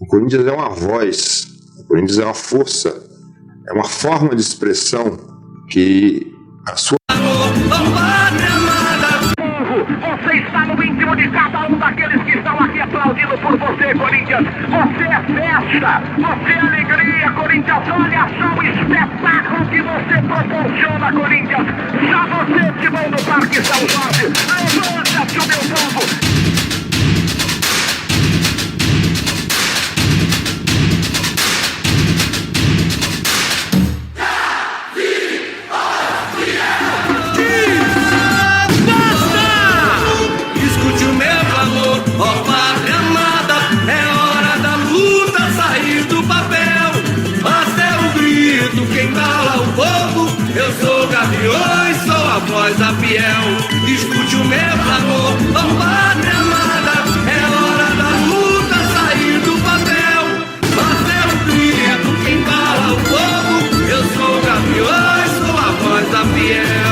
O Corinthians é uma voz, o Corinthians é uma força, é uma forma de expressão que a sua... Você está no íntimo de cada um daqueles que estão aqui aplaudindo por você, Corinthians. Você é festa, você é alegria, Corinthians. Olha só o espetáculo que você proporciona, Corinthians. Já você, Timão do Parque São Jorge. Levanta-se, o meu povo. Sou a voz da fiel, escute o meu clamor, oh pátria amada, é hora da luta sair do papel. Mas é o grito que embala o povo, eu sou o Gaviões, sou a voz da fiel.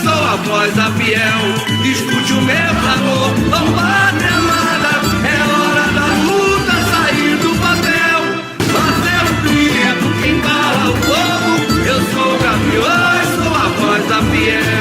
Sou a voz da fiel, escute o meu clamor, oh pátria amada, é hora da luta sair do papel. Mas é o grito que embala o povo, eu sou Gaviões, sou a voz da fiel.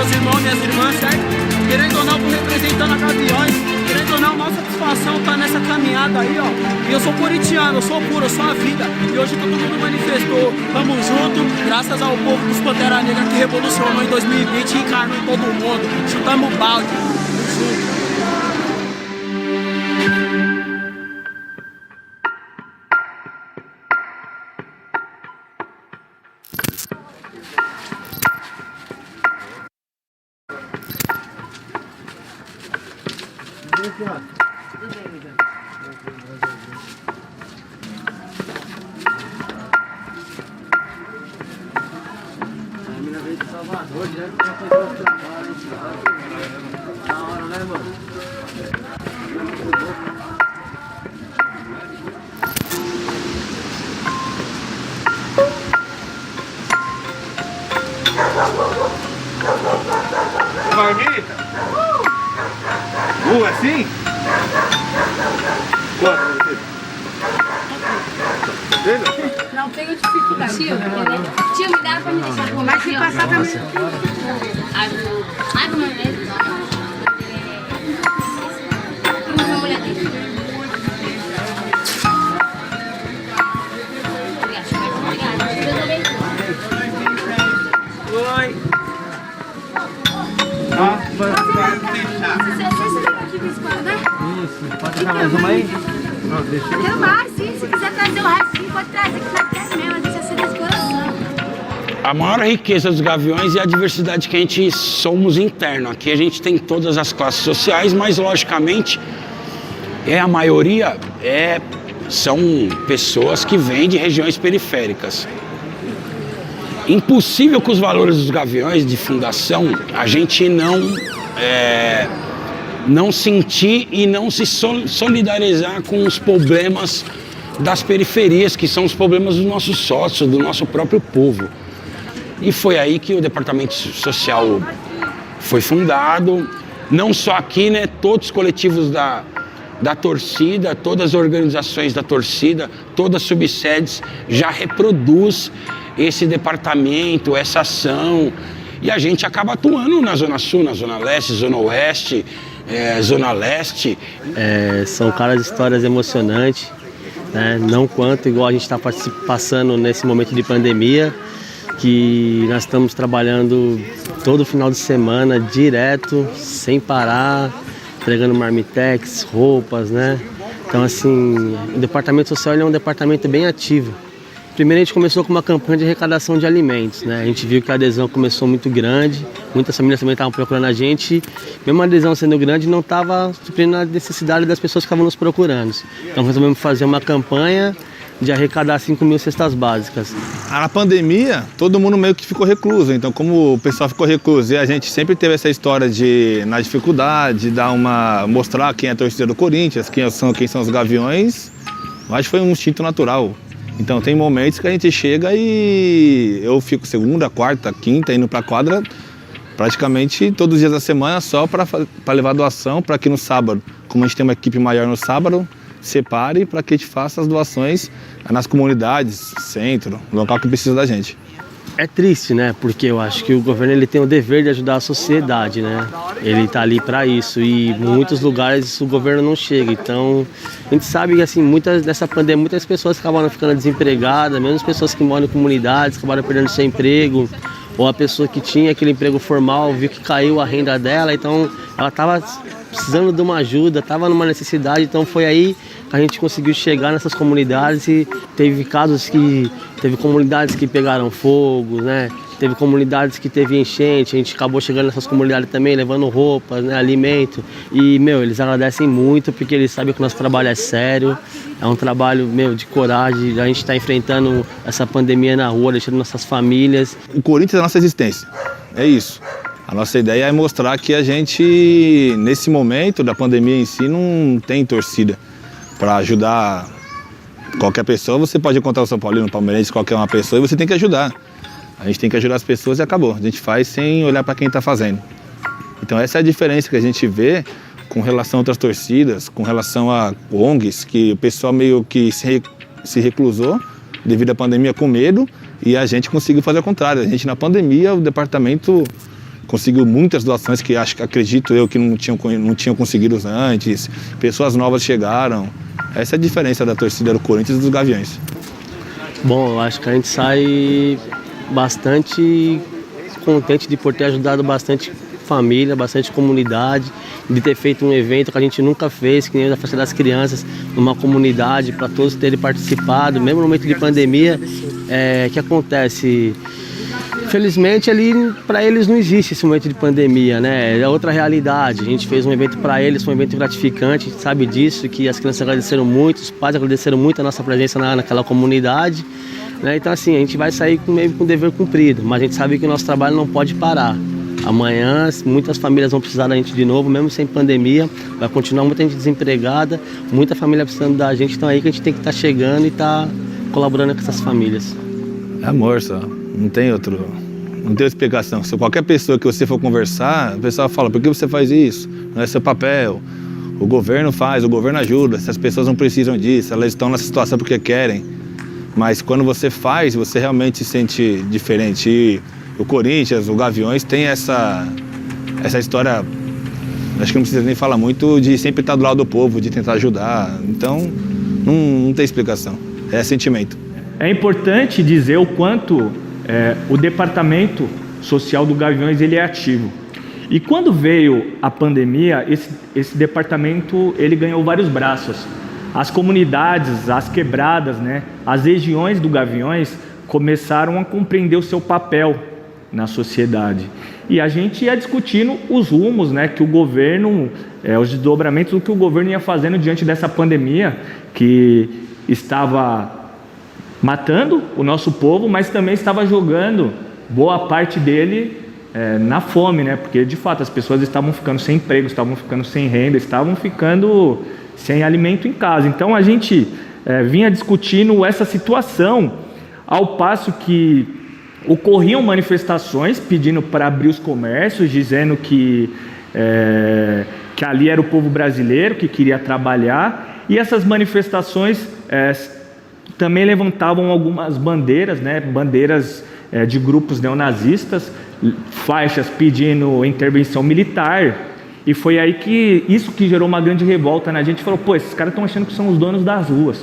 meus irmãos e minhas irmãs, certo? Querendo ou não, tô representando a Gaviões. Querendo ou não, nossa satisfação tá nessa caminhada aí, ó. E eu sou corintiano, eu sou puro, eu sou a vida. E hoje todo mundo manifestou. Tamo junto, graças ao povo dos Pantera Negra que revolucionou em 2020 e encarnou em todo mundo. Chutamos o balde. Tamo junto. Marmita? Assim? Quanto? Não tenho dificuldade. Tio, me dá pra me deixar com mais que passar também. Ai, como é? Uma mulher dele. Oi. Isso, pode trazer mais uma aí? Não, deixa eu... Tem mais, sim. Se quiser trazer o resto, pode trazer, que não quer mesmo, deixa assim desse coração. A maior riqueza dos Gaviões é a diversidade que a gente somos interno. Aqui a gente tem todas as classes sociais, mas logicamente a maioria são pessoas que vêm de regiões periféricas. Impossível que os valores dos Gaviões de fundação a gente não sentir e não se solidarizar com os problemas das periferias, que são os problemas dos nossos sócios, do nosso próprio povo. E foi aí que o Departamento Social foi fundado, não só aqui, né? Todos os coletivos da torcida, todas as organizações da torcida, todas as subsedes já reproduz esse departamento, essa ação, e a gente acaba atuando na Zona Sul, na Zona Leste, Zona Oeste, Zona Leste. São caras histórias emocionantes, né? Não quanto igual a gente está passando nesse momento de pandemia, que nós estamos trabalhando todo final de semana, direto, sem parar, entregando marmitex, roupas, né? Então, assim, o Departamento Social é um departamento bem ativo. Primeiro a gente começou com uma campanha de arrecadação de alimentos, né? A gente viu que a adesão começou muito grande, muitas famílias também estavam procurando a gente, mesmo a adesão sendo grande, não estava suprindo a necessidade das pessoas que estavam nos procurando. Então resolvemos fazer uma campanha de arrecadar 5.000 cestas básicas. Na pandemia, todo mundo meio que ficou recluso, então como o pessoal ficou recluso e a gente sempre teve essa história de, na dificuldade, mostrar quem é a torcida do Corinthians, quem são os Gaviões, eu acho que foi um instinto natural. Então tem momentos que a gente chega e eu fico segunda, quarta, quinta, indo pra quadra praticamente todos os dias da semana só para levar doação, para que no sábado, como a gente tem uma equipe maior no sábado, separe para que a gente faça as doações nas comunidades, centro, local que precisa da gente. É triste, né? Porque eu acho que o governo ele tem o dever de ajudar a sociedade, né? Ele tá ali para isso e em muitos lugares o governo não chega. Então, a gente sabe que assim, nessa pandemia, muitas pessoas acabaram ficando desempregadas, mesmo as pessoas que moram em comunidades acabaram perdendo seu emprego, ou a pessoa que tinha aquele emprego formal viu que caiu a renda dela, então ela estava precisando de uma ajuda, estava numa necessidade, então foi aí que a gente conseguiu chegar nessas comunidades e teve comunidades que pegaram fogo, né? Teve comunidades que teve enchente, a gente acabou chegando nessas comunidades também, levando roupas, né, alimento. E, eles agradecem muito porque eles sabem que o nosso trabalho é sério, é um trabalho, de coragem, a gente está enfrentando essa pandemia na rua, deixando nossas famílias. O Corinthians é a nossa existência, é isso. A nossa ideia é mostrar que a gente, nesse momento da pandemia em si, não tem torcida para ajudar qualquer pessoa. Você pode encontrar o São Paulino, o palmeirense, qualquer uma pessoa, e você tem que ajudar. A gente tem que ajudar as pessoas e acabou. A gente faz sem olhar para quem está fazendo. Então essa é a diferença que a gente vê com relação a outras torcidas, com relação a ONGs, que o pessoal meio que se reclusou devido à pandemia com medo, e a gente conseguiu fazer o contrário. A gente, na pandemia, o departamento conseguiu muitas doações que acredito eu que não tinham conseguido antes. Pessoas novas chegaram. Essa é a diferença da torcida do Corinthians e dos Gaviões. Bom, eu acho que a gente sai bastante contente de por ter ajudado bastante família, bastante comunidade, de ter feito um evento que a gente nunca fez, que nem da Festa das Crianças, numa comunidade, para todos terem participado, mesmo no momento de pandemia, que acontece? Felizmente ali para eles não existe esse momento de pandemia, né? É outra realidade. A gente fez um evento para eles, foi um evento gratificante, a gente sabe disso, que as crianças agradeceram muito, os pais agradeceram muito a nossa presença naquela comunidade, né? Então assim, a gente vai sair meio com o dever cumprido, mas a gente sabe que o nosso trabalho não pode parar. Amanhã muitas famílias vão precisar da gente de novo, mesmo sem pandemia, vai continuar muita gente desempregada, muita família precisando da gente, então aí que a gente tem que estar chegando e estar colaborando com essas famílias. É amor só, não tem explicação. Se qualquer pessoa que você for conversar, o pessoal fala, por que você faz isso? Não é seu papel. O governo faz, o governo ajuda, essas pessoas não precisam disso, elas estão nessa situação porque querem. Mas quando você faz, você realmente se sente diferente. E o Corinthians, o Gaviões, tem essa história, acho que não precisa nem falar muito, de sempre estar do lado do povo, de tentar ajudar. Então, não tem explicação, é sentimento. É importante dizer o quanto o departamento social do Gaviões ele é ativo. E quando veio a pandemia, esse departamento ele ganhou vários braços. As comunidades, as quebradas, né, as regiões do Gaviões começaram a compreender o seu papel na sociedade. E a gente ia discutindo os rumos, né, que o governo, os desdobramentos do que o governo ia fazendo diante dessa pandemia, que estava matando o nosso povo, mas também estava jogando boa parte dele na fome, né? Porque de fato as pessoas estavam ficando sem emprego, estavam ficando sem renda, estavam ficando sem alimento em casa. Então a gente vinha discutindo essa situação, ao passo que ocorriam manifestações pedindo para abrir os comércios, dizendo que ali era o povo brasileiro que queria trabalhar, e essas manifestações também levantavam algumas bandeiras, né? Bandeiras de grupos neonazistas, faixas pedindo intervenção militar, e foi aí que isso que gerou uma grande revolta, né? A gente falou, pô, esses caras estão achando que são os donos das ruas,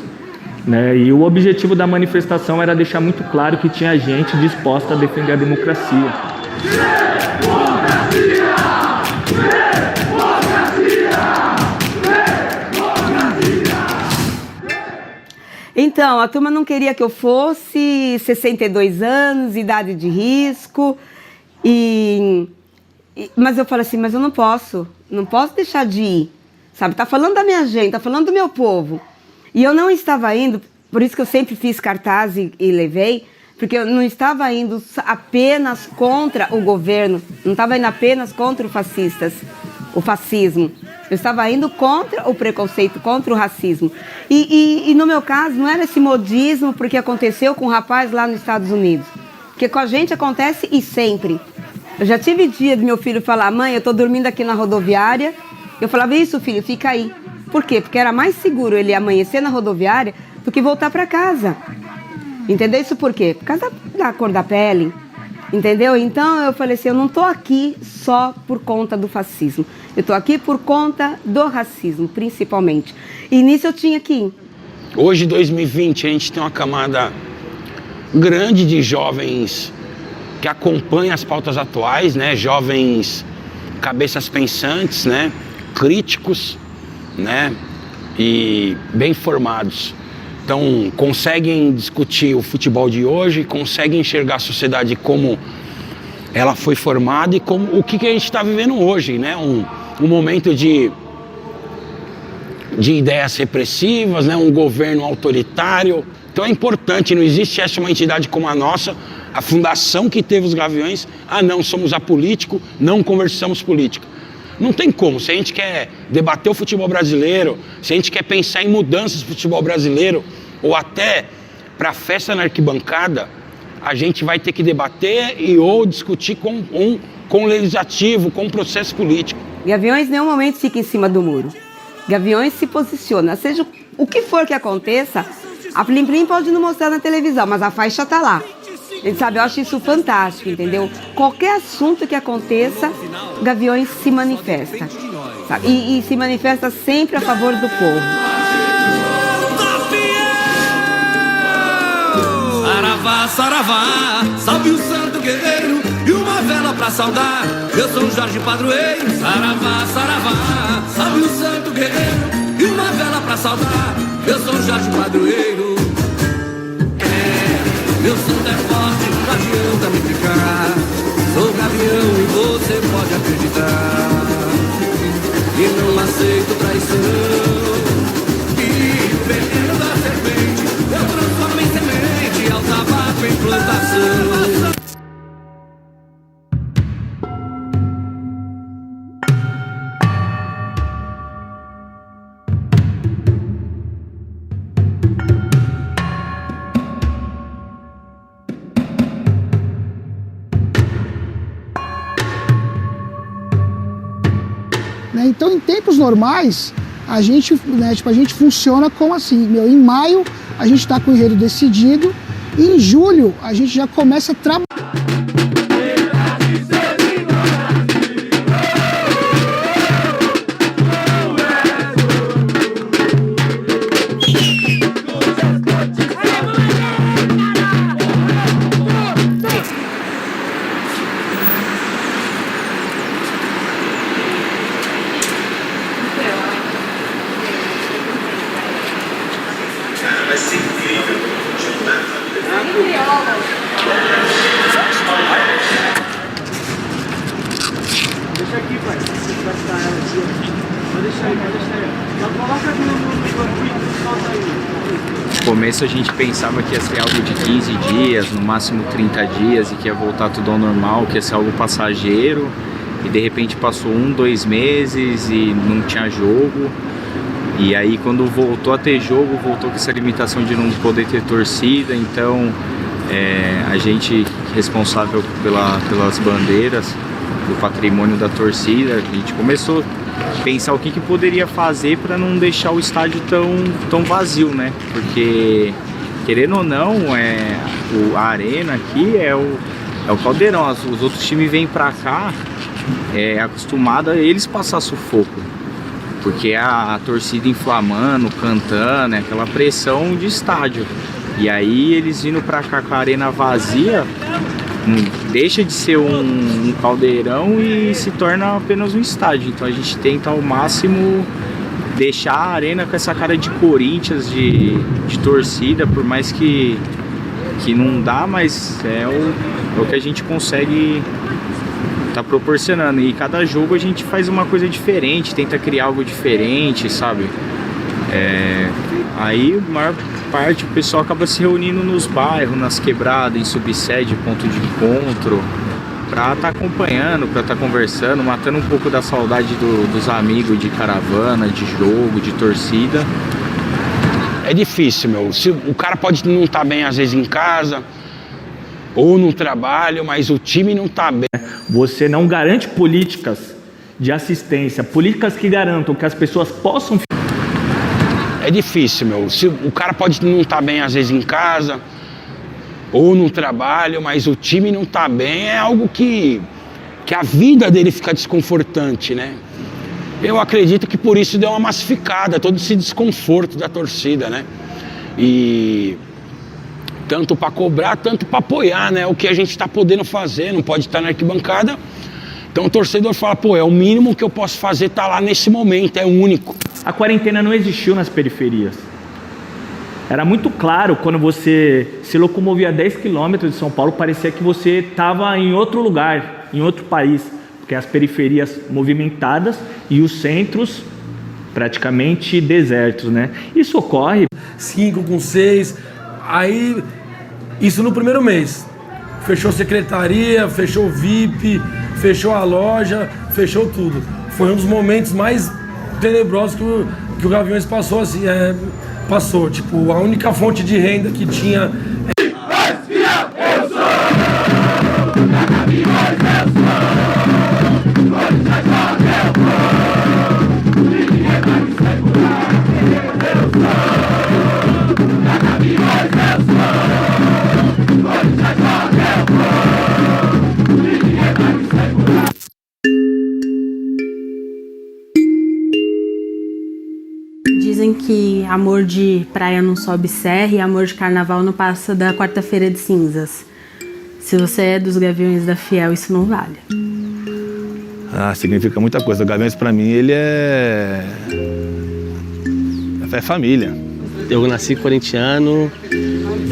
né? E o objetivo da manifestação era deixar muito claro que tinha gente disposta a defender a democracia. Então, a turma não queria que eu fosse, 62 anos, idade de risco, mas eu falei assim, mas eu não posso deixar de ir, sabe? Tá falando da minha gente, tá falando do meu povo. E eu não estava indo, por isso que eu sempre fiz cartaz e levei, porque eu não estava indo apenas contra o governo, não estava indo apenas contra o fascismo. Eu estava indo contra o preconceito, contra o racismo. E no meu caso, não era esse modismo porque aconteceu com um rapaz lá nos Estados Unidos. Porque com a gente acontece e sempre. Eu já tive dia de meu filho falar, mãe, eu estou dormindo aqui na rodoviária. Eu falava, isso filho, fica aí. Por quê? Porque era mais seguro ele amanhecer na rodoviária do que voltar para casa. Entendeu isso por quê? Por causa da cor da pele. Entendeu? Então eu falei assim, eu não estou aqui só por conta do fascismo. Eu estou aqui por conta do racismo, principalmente. E nisso eu tinha que ir. Hoje, 2020, a gente tem uma camada grande de jovens que acompanham as pautas atuais, né? Jovens cabeças pensantes, né? Críticos, né? E bem formados. Então, conseguem discutir o futebol de hoje, conseguem enxergar a sociedade como ela foi formada e como o que a gente está vivendo hoje, né? Um momento de ideias repressivas, né? Um governo autoritário. Então é importante, não existe uma entidade como a nossa, a fundação que teve os Gaviões, não, somos apolítico, não conversamos política. Não tem como, se a gente quer debater o futebol brasileiro, se a gente quer pensar em mudanças do futebol brasileiro, ou até para a festa na arquibancada, a gente vai ter que debater ou discutir com o legislativo, com o processo político. Gaviões em nenhum momento fica em cima do muro. Gaviões se posiciona, seja o que for que aconteça, a Plim Plim pode não mostrar na televisão, mas a faixa está lá. Sabe, eu acho isso fantástico, entendeu? Qualquer assunto que aconteça, Gaviões se manifesta. Sabe? E se manifesta sempre a favor do povo. Saravá, saravá, salve o santo guerreiro e uma vela pra saudar. Eu sou o Jorge Padroeiro. Saravá, saravá, salve o santo guerreiro e uma vela pra saudar. Eu sou o Jorge Padroeiro. Meu santo é forte, não adianta me ficar. Sou gavião e você pode acreditar. E não aceito traição. E o veneno da serpente eu transformo em semente, ao tabaco em plantação. Então, em tempos normais, a gente funciona como assim, em maio a gente está com o enredo decidido, e em julho a gente já começa a trabalhar. Deixa aqui, pai. Vai ficar ela aqui. Pode deixar aí, pode deixar aí. Já coloca aqui no banquinho e solta aí. No começo a gente pensava que ia ser algo de 15 dias, no máximo 30 dias, e que ia voltar tudo ao normal, que ia ser algo passageiro. E de repente passou 1, 2 meses e não tinha jogo. E aí quando voltou a ter jogo, voltou com essa limitação de não poder ter torcida. Então a gente responsável pelas bandeiras, do patrimônio da torcida, a gente começou a pensar o que poderia fazer para não deixar o estádio tão vazio, né? Porque, querendo ou não, a arena aqui é o caldeirão. Os outros times vêm para cá acostumado a eles passar sufoco, porque a torcida inflamando, cantando, aquela pressão de estádio. E aí eles vindo para cá com a arena vazia, deixa de ser um caldeirão e se torna apenas um estádio. Então a gente tenta ao máximo deixar a arena com essa cara de Corinthians, de torcida, por mais que não dá, mas é o que a gente consegue tá proporcionando. E cada jogo a gente faz uma coisa diferente, tenta criar algo diferente, sabe? Aí a maior parte o pessoal acaba se reunindo nos bairros, nas quebradas, em subsede, ponto de encontro, pra estar acompanhando, pra estar conversando, matando um pouco da saudade dos amigos de caravana, de jogo, de torcida. É difícil, meu. O cara pode não estar bem às vezes em casa ou no trabalho, mas o time não está bem. Você não garante políticas de assistência, políticas que garantam que as pessoas possam... É difícil, meu. O cara pode não estar bem às vezes em casa ou no trabalho, mas o time não está bem, é algo que a vida dele fica desconfortante, né? Eu acredito que por isso deu uma massificada, todo esse desconforto da torcida, né? E tanto para cobrar, tanto para apoiar, né? O que a gente está podendo fazer, não pode estar na arquibancada. Então o torcedor fala, é o mínimo que eu posso fazer, tá lá nesse momento, é único. A quarentena não existiu nas periferias. Era muito claro, quando você se locomovia 10 quilômetros de São Paulo, parecia que você estava em outro lugar, em outro país, porque as periferias movimentadas e os centros praticamente desertos, né? Isso ocorre... 5 com 6, aí isso no primeiro mês. Fechou secretaria, fechou o VIP, fechou a loja, fechou tudo. Foi um dos momentos mais tenebrosos que o Gaviões passou, assim, passou, tipo, a única fonte de renda que tinha... Gaviões, amor de praia não sobe serra e amor de carnaval não passa da quarta-feira de cinzas. Se você é dos Gaviões da Fiel, isso não vale. Significa muita coisa. O Gaviões pra mim, ele é família. Eu nasci corintiano,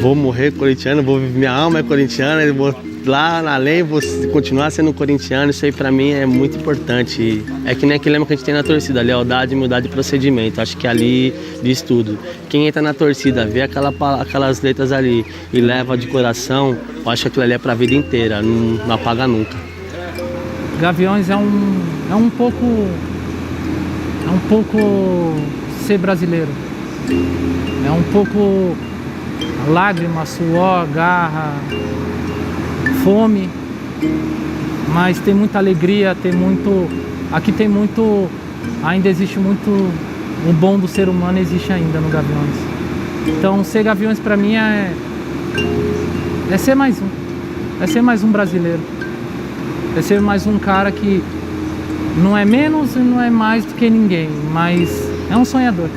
vou morrer corintiano, minha alma é corintiana, eu vou lá além, vou continuar sendo corintiano. Isso aí pra mim é muito importante. É que nem aquele lema que a gente tem na torcida, lealdade, humildade e procedimento. Acho que ali diz tudo. Quem entra na torcida, vê aquelas letras ali e leva de coração, eu acho que aquilo ali é pra vida inteira, não apaga nunca. Gaviões é um pouco ser brasileiro. É um pouco lágrima, suor, garra, fome, mas tem muita alegria, aqui tem muito, ainda existe muito, o bom do ser humano existe ainda no Gaviões. Então ser Gaviões para mim é ser mais um brasileiro, é ser mais um cara que não é menos e não é mais do que ninguém, mas é um sonhador.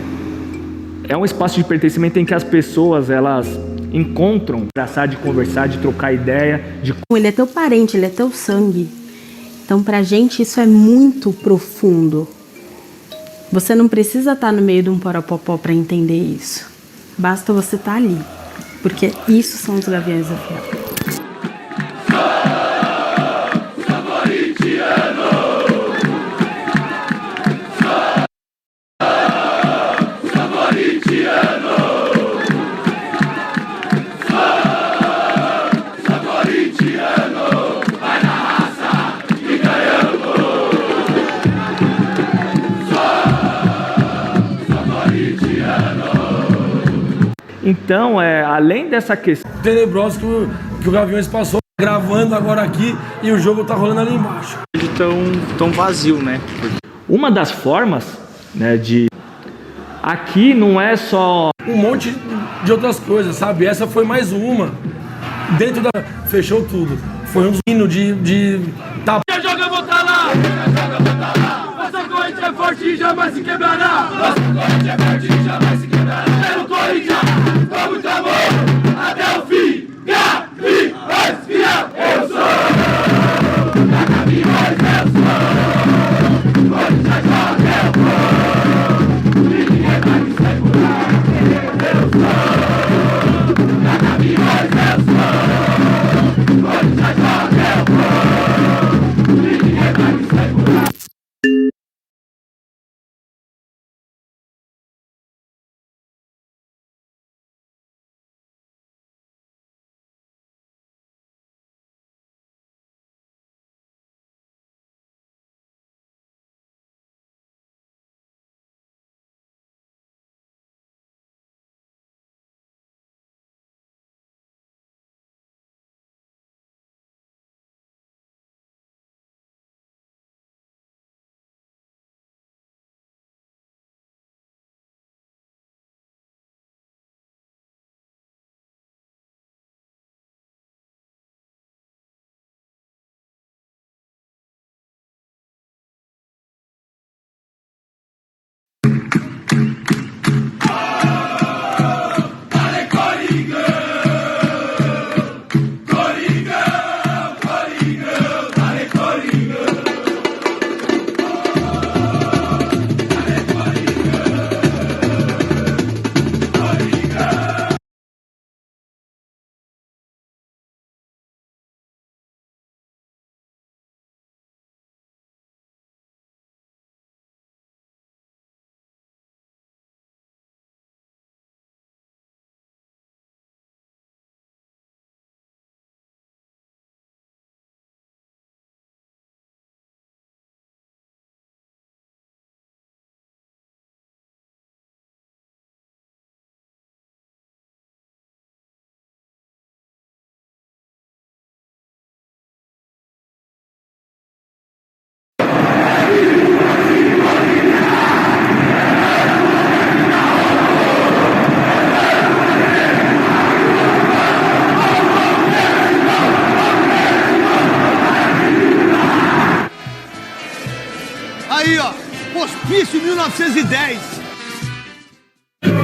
É um espaço de pertencimento em que as pessoas, elas encontram, abraçar, de conversar, de trocar ideia. Ele é teu parente, ele é teu sangue. Então pra gente isso é muito profundo. Você não precisa estar no meio de um porapopó para entender isso. Basta você estar ali. Porque isso são os Gaviões da Fiel. Então, além dessa questão tenebrosa que o Gaviões passou, gravando agora aqui e o jogo tá rolando ali embaixo. Tão vazio, né? Uma das formas, né, de... Aqui não é só... Um monte de outras coisas, sabe? Essa foi mais uma. Dentro da... Fechou tudo. Foi um hino de... Quem joga, volta lá! Nossa corrente é forte e jamais se quebrará! Nossa corrente é forte e jamais se quebrará! Pelo Corinthians, com muito amor, até o fim! Gaviões Fiel, eu sou! Gaviões, eu sou! Corinthians joga, eu vou! Ninguém vai me segurar! Eu sou! Gaviões, eu sou! Corinthians joga, eu vou! Ninguém vai me segurar! Aí, ó, Hospício 1910.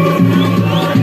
Música